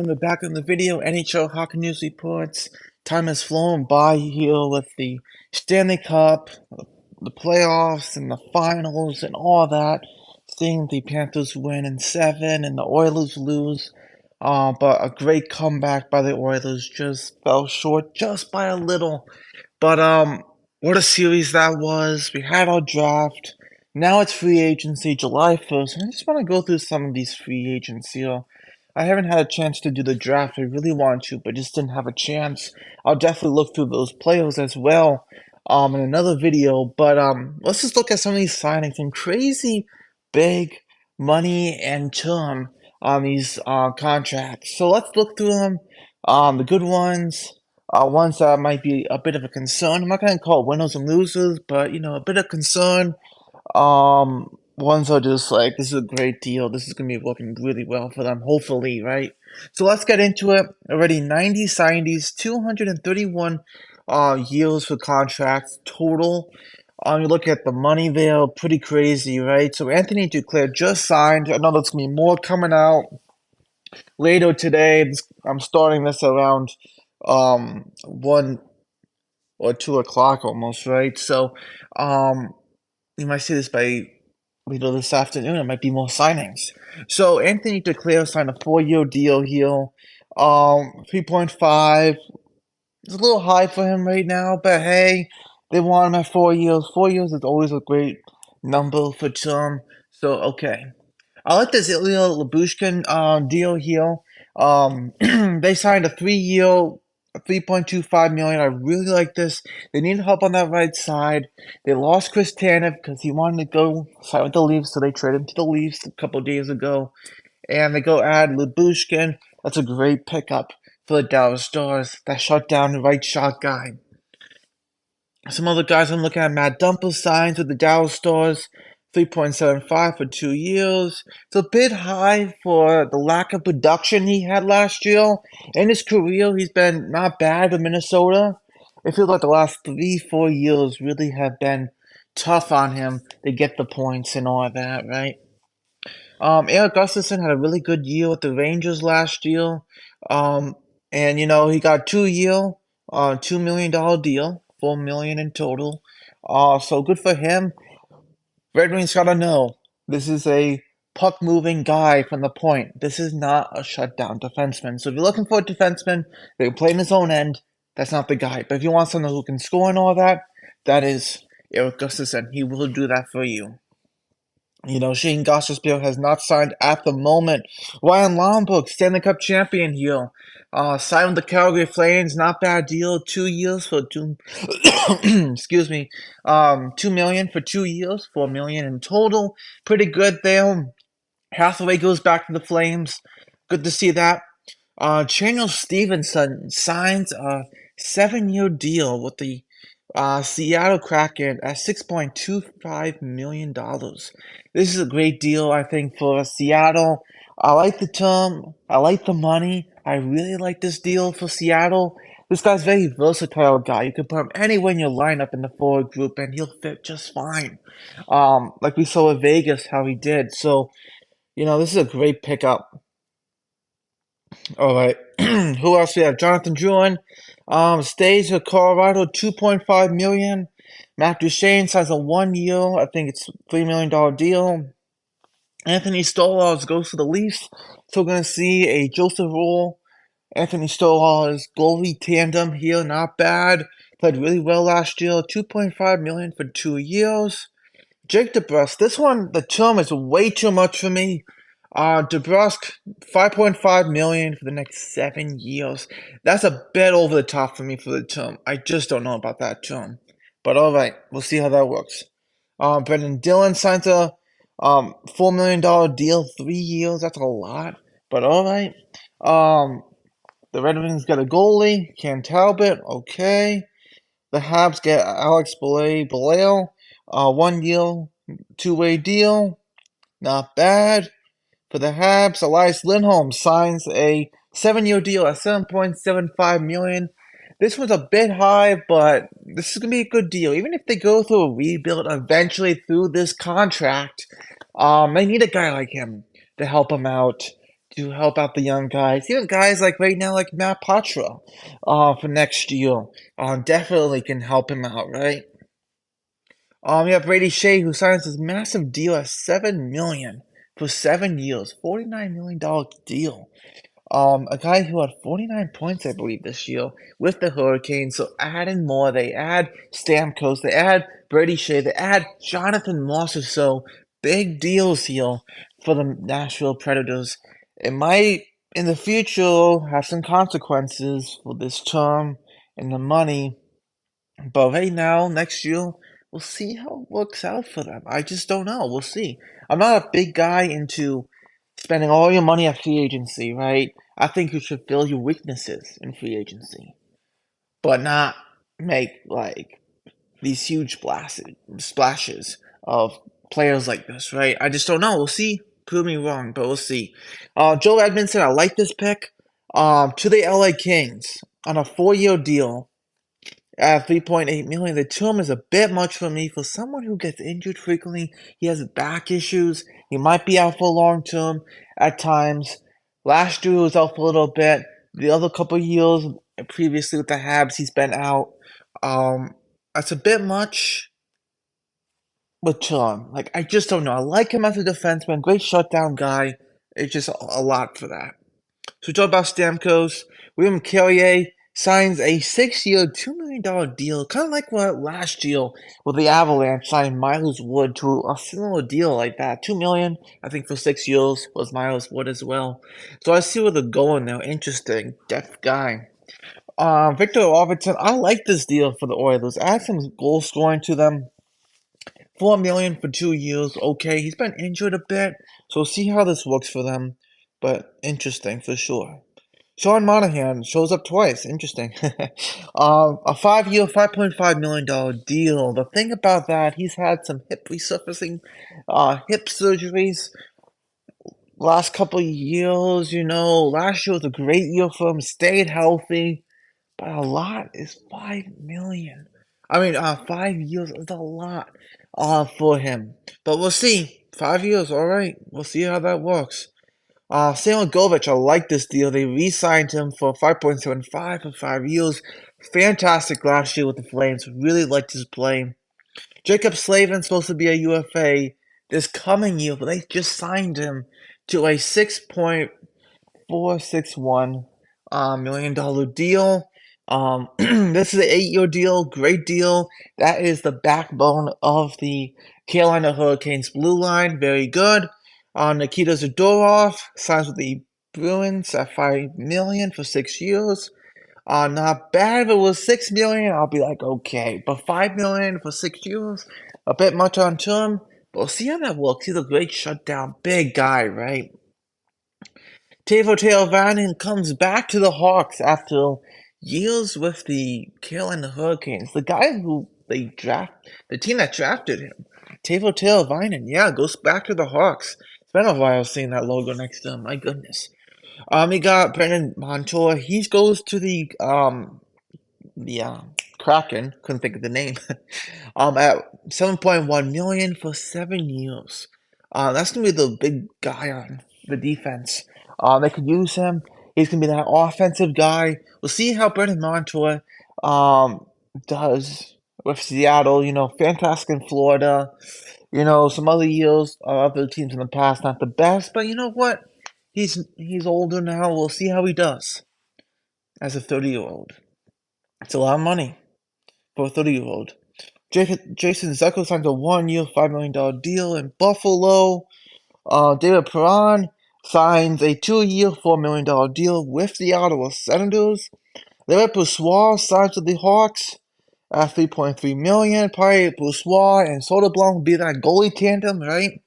We're back in the video. NHL Hockey News reports. Time has flown by here with the Stanley Cup, the playoffs, and the finals, and all that. Seeing the Panthers win in 7 and the Oilers lose. But a great comeback by the Oilers, just fell short just by a little. But what a series that was. We had our draft. Now it's free agency, July 1st. And I just want to go through some of these free agents here. I haven't had a chance to do the draft. I really want to, but just didn't have a chance. I'll definitely look through those players as well in another video. But let's just look at some of these signings. Some crazy big money and term on these contracts. So let's look through them. The good ones that might be a bit of a concern. I'm not going to call it winners and losers, but a bit of concern. Ones are just like, this is a great deal. This is going to be working really well for them, hopefully, right? So let's get into it. Already 90 signees, 231 years for contracts total. You look at the money there, pretty crazy, right? So Anthony Duclair just signed. I know there's going to be more coming out later today. I'm starting this around 1 or 2 o'clock almost, right? So you might see this by later this afternoon. It might be more signings. So Anthony Duclair signed a 4-year deal here. 3.5. It's a little high for him right now, but hey, they want him at 4 years. 4 years is always a great number for term. So okay. I like this Ilya Labushkin deal here. They signed a 3-year, 3.25 million. I really like this. They need help on that right side. They lost Chris Tanev because he wanted to go sign with the Leafs, so they traded him to the Leafs a couple days ago. And they go add Labushkin. That's a great pickup for the Dallas Stars. That shut down the right shot guy. Some other guys I'm looking at, Matt Dumper signs with the Dallas Stars, 3.75 for 2 years. It's a bit high for the lack of production he had last year. In his career, he's been not bad with Minnesota. It feels like the last 3, 4 years really have been tough on him to get the points and all that, right? Eric Gustafsson had a really good year with the Rangers last year. Um, and he got 2 year, $2 million deal, 4 million in total. So good for him. Red Wings gotta know this is a puck moving guy from the point. This is not a shutdown defenseman. So if you're looking for a defenseman that can play in his own end, that's not the guy. But if you want someone who can score and all that, that is Eric Gustafsson. He will do that for you. Shane Gostisbehere has not signed at the moment. Ryan Lomberg, Stanley Cup champion here. Signed with the Calgary Flames, not bad deal. 2 years for two. Excuse me. 2 million for 2 years, 4 million in total. Pretty good there. Hathaway goes back to the Flames. Good to see that. Chandler Stevenson signs a 7-year deal with the Seattle Kraken at $6.25 million. This is a great deal, I think, for Seattle. I like the term. I like the money. I really like this deal for Seattle. This guy's a very versatile guy. You can put him anywhere in your lineup in the forward group, and he'll fit just fine. Like we saw at Vegas, how he did. So, this is a great pickup. All right. Who else we have? Jonathan Drouin stays with Colorado, 2.5 million. Matt Duchene signs a 1 year, I think it's $3 million deal. Anthony Stolarz goes to the Leafs. So we're gonna see a Joseph Roll, Anthony Stolarz goalie tandem here, not bad. Played really well last year. 2.5 million for 2 years. Jake DeBrusk, this one, the term is way too much for me. DeBrusk, 5.5 million for the next 7 years. That's a bit over the top for me for the term. I just don't know about that term. But all right, we'll see how that works. Brendan Dillon signs a $4 million deal, 3 years. That's a lot, but all right. The Red Wings got a goalie, Cam Talbot. Okay. The Habs get Alex Belail, 1 year, two-way deal. Not bad. For the Habs, Elias Lindholm signs a 7-year deal at $7.75 million. This one's a bit high, but this is gonna be a good deal. Even if they go through a rebuild eventually through this contract, they need a guy like him to help them out. to help out the young guys. Even guys like right now, like Matt Patra, for next year, definitely can help him out, right? You have Brady Shea who signs this massive deal at 7 million for 7 years, $49 million deal. A guy who had 49 points, I believe, this year with the Hurricanes. So adding more, they add Stamkos, they add Brady Shea, they add Jonathan Moss. So big deals here for the Nashville Predators. It might, in the future, have some consequences for this term and the money. But right now, next year, we'll see how it works out for them. I just don't know. We'll see. I'm not a big guy into spending all your money at free agency, right? I think you should fill your weaknesses in free agency, but not make like these huge splashes of players like this, right? I just don't know. We'll see. Prove me wrong, but we'll see. Joe Edmondson, I like this pick. To the LA Kings on a 4-year deal at 3.8 million. The term is a bit much for me. For someone who gets injured frequently, he has back issues. He might be out for long term at times. Last year he was out for a little bit. The other couple of years previously with the Habs, he's been out. That's a bit much with term. Like I just don't know. I like him as a defenseman, great shutdown guy. It's just a lot for that. So we talk about Stamkos. William Carrier signs a 6-year, $2 million deal, kind of like what last year with the Avalanche signed Miles Wood to a similar deal like that. $2 million, I think, for 6 years was Miles Wood as well. So I see where they're going now. Interesting, depth guy. Victor Arvidsson, I like this deal for the Oilers. Add some goal scoring to them. 4 million for 2 years. Okay, he's been injured a bit, so see how this works for them. But interesting for sure. Sean Monahan shows up twice. Interesting. A 5-year, $5.5 million deal. The thing about that, he's had some hip resurfacing, hip surgeries last couple of years. Last year was a great year for him. Stayed healthy, but a lot is 5 million. I mean, 5 years is a lot, for him. But we'll see. 5 years, all right. We'll see how that works. Sam Govich, I like this deal. They re-signed him for 5.75 for 5 years. Fantastic last year with the Flames. Really liked his play. Jacob Slavin's supposed to be a UFA this coming year, but they just signed him to a $6.461 million deal. This is an 8-year deal. Great deal. That is the backbone of the Carolina Hurricanes blue line. Very good. Nikita Zadorov signs with the Bruins at 5 million for 6 years. Not bad. If it was 6 million, I'll be like, okay. But 5 million for 6 years, a bit much on term. But we'll see how that works. He's a great shutdown, big guy, right? Teuvo Teravainen comes back to the Hawks after years with the Carolina Hurricanes. The guy who the team that drafted him, Teuvo Teravainen, yeah, goes back to the Hawks. It's been a while seeing that logo next to him. My goodness. We got Brendan Montour. He goes to the Kraken. Couldn't think of the name. At 7.1 million for 7 years. That's gonna be the big guy on the defense. They could use him. He's gonna be that offensive guy. We'll see how Brendan Montour does with Seattle. Fantastic in Florida. Some other years, other teams in the past, not the best, but you know what? He's older now. We'll see how he does as a 30-year-old. It's a lot of money for a 30-year-old. Jason Zucker signed a 1-year, $5 million deal in Buffalo. David Perron signs a 2-year, $4 million deal with the Ottawa Senators. Larry Bourgeois signs with the Hawks at 3.3 million. Probably Bourgeois and Soderblom will be that goalie tandem, right?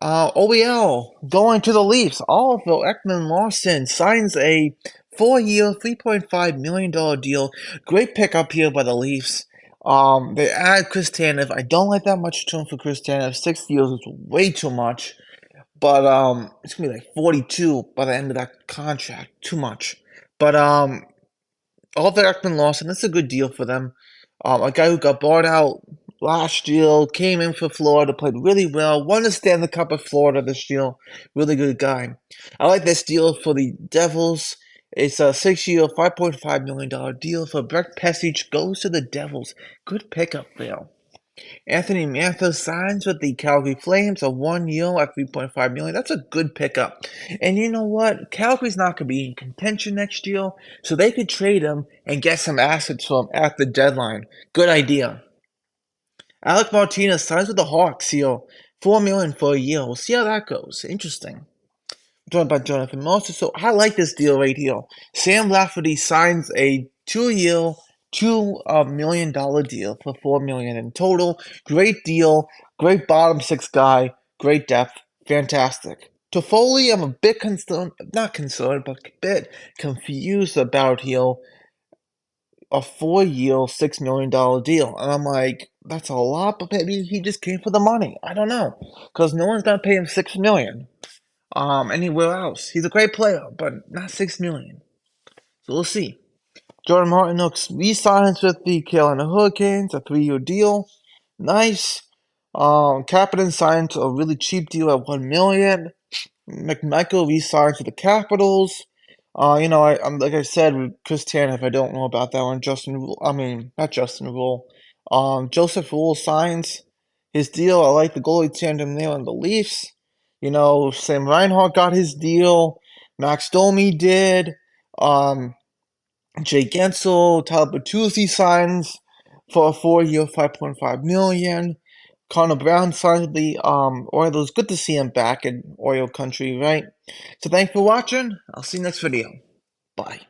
OEL going to the Leafs. Oliver Ekman-Lawson signs a 4-year, $3.5 million deal. Great pickup here by the Leafs. They add Chris Tanev. I don't like that much term for Chris Tanev. 6 years is way too much. But it's gonna be like 42 by the end of that contract. Too much. But Oliver Ekman-Lawson, that's a good deal for them. A guy who got bought out last year, came in for Florida, played really well, won the Stanley Cup of Florida this year. Really good guy. I like this deal for the Devils. It's a 6-year, $5.5 million deal for Brett Pesich. Goes to the Devils. Good pickup there. Anthony Mantha signs with the Calgary Flames, a 1 year at $3.5 million. That's a good pickup. And you know what? Calgary's not going to be in contention next year, so they could trade him and get some assets from him at the deadline. Good idea. Alec Martinez signs with the Hawks here, $4 million for a year. We'll see how that goes. Interesting. Talking about Jonathan Moses. So I like this deal right here. Sam Lafferty signs a 2 year, $2 million deal for $4 million in total. Great deal. Great bottom six guy. Great depth. Fantastic. Toffoli, I'm a bit concerned, not concerned, but a bit confused about here. A 4 year, $6 million deal. And I'm like, that's a lot, but maybe he just came for the money. I don't know. Because no one's gonna pay him $6 million anywhere else. He's a great player, but not $6 million. So we'll see. Jordan Martinook re-signs with the Carolina Hurricanes, a 3-year deal. Nice. Kapanen signs a really cheap deal at $1 million. McMichael re-signs with the Capitals. I'm like I said with Chris Tanev, I don't know about that one. Not Justin Rule. Joseph Rule signs his deal. I like the goalie tandem there on the Leafs. Sam Reinhart got his deal. Max Domi did. Jay Gensel, Tyler Bertuzzi signs for a 4 year, $5.5 million. Connor Brown signs with the Oilers. Good to see him back in Oil country, right? So thanks for watching. I'll see you next video. Bye.